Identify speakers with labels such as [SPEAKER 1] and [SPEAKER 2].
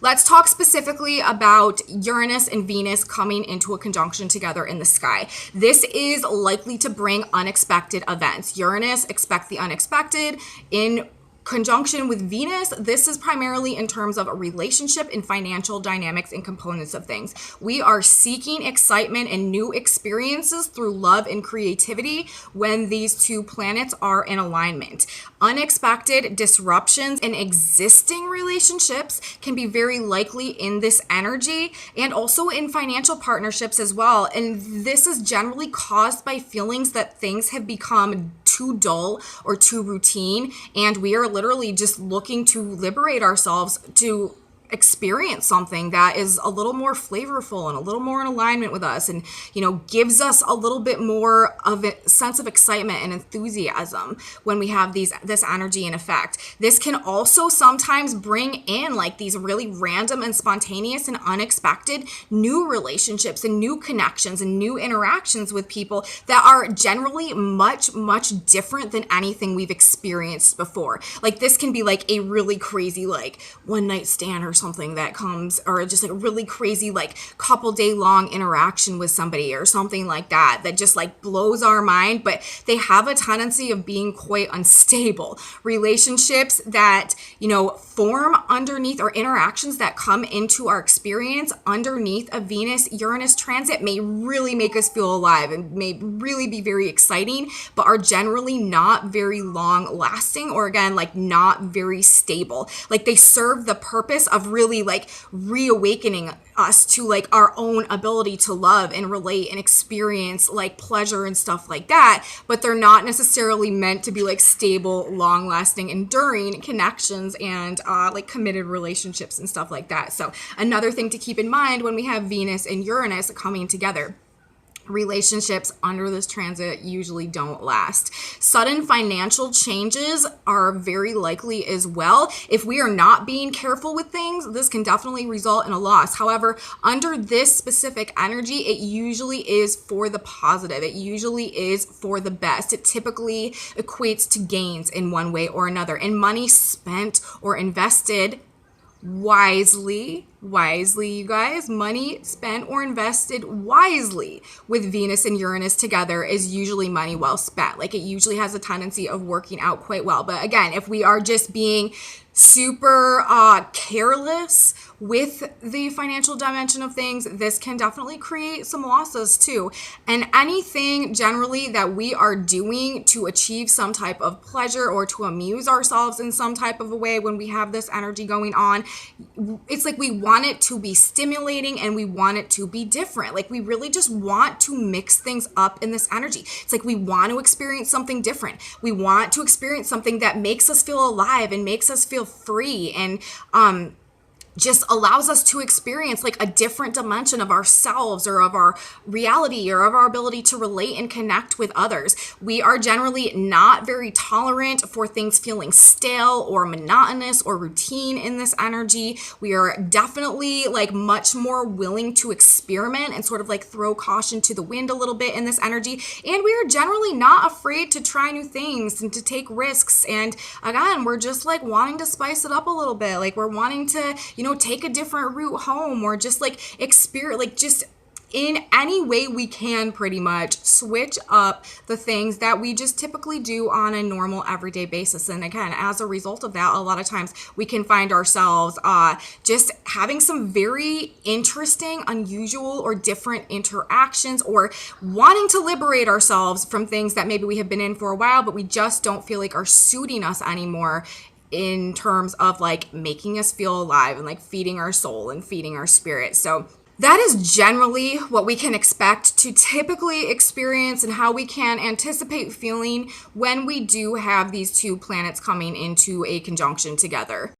[SPEAKER 1] Let's talk specifically about Uranus and Venus coming into a conjunction together in the sky. This is likely to bring unexpected events. Uranus, expect the unexpected. In conjunction with Venus, this is primarily in terms of a relationship and financial dynamics and components of things. We are seeking excitement and new experiences through love and creativity when these two planets are in alignment. Unexpected disruptions in existing relationships can be very likely in this energy, and also in financial partnerships as well. And this is generally caused by feelings that things have become too dull or too routine, and we are literally just looking to liberate ourselves to experience something that is a little more flavorful and a little more in alignment with us, and gives us a little bit more of a sense of excitement and enthusiasm when we have this energy in effect. This can also sometimes bring in like these really random and spontaneous and unexpected new relationships and new connections and new interactions with people that are generally much different than anything we've experienced before. Like this can be like a really crazy like one night stand or something that comes, or just like a really crazy like couple day long interaction with somebody or something like that just like blows our mind, but they have a tendency of being quite unstable. Relationships that form underneath, or interactions that come into our experience underneath a Venus-Uranus transit may really make us feel alive and may really be very exciting, but are generally not very long lasting, or again like not very stable. Like they serve the purpose of really like reawakening us to like our own ability to love and relate and experience like pleasure and stuff like that, but they're not necessarily meant to be like stable, long lasting, enduring connections and like committed relationships and stuff like that. So another thing to keep in mind when we have Venus and Uranus coming together: relationships under this transit usually don't last. Sudden financial changes are very likely as well. If we are not being careful with things, this can definitely result in a loss. However, under this specific energy, it usually is for the positive. It usually is for the best. It typically equates to gains in one way or another, and money spent or invested wisely, you guys, money spent or invested wisely with Venus and Uranus together is usually money well spent. Like it usually has a tendency of working out quite well. But again, if we are just being super careless with the financial dimension of things, this can definitely create some losses too. And anything generally that we are doing to achieve some type of pleasure or to amuse ourselves in some type of a way when we have this energy going on, it's like we want it to be stimulating and we want it to be different. Like we really just want to mix things up in this energy. It's like we want to experience something different. We want to experience something that makes us feel alive and makes us feel free, and just allows us to experience like a different dimension of ourselves or of our reality or of our ability to relate and connect with others. We are generally not very tolerant for things feeling stale or monotonous or routine in this energy. We are definitely like much more willing to experiment and sort of like throw caution to the wind a little bit in this energy. And we are generally not afraid to try new things and to take risks. And again, we're just like wanting to spice it up a little bit. Like we're wanting to, take a different route home, or just like experience, like just in any way we can pretty much switch up the things that we just typically do on a normal everyday basis. And again, as a result of that, a lot of times we can find ourselves just having some very interesting, unusual, or different interactions, or wanting to liberate ourselves from things that maybe we have been in for a while, but we just don't feel like are suiting us anymore, in terms of like making us feel alive and like feeding our soul and feeding our spirit. So that is generally what we can expect to typically experience and how we can anticipate feeling when we do have these two planets coming into a conjunction together.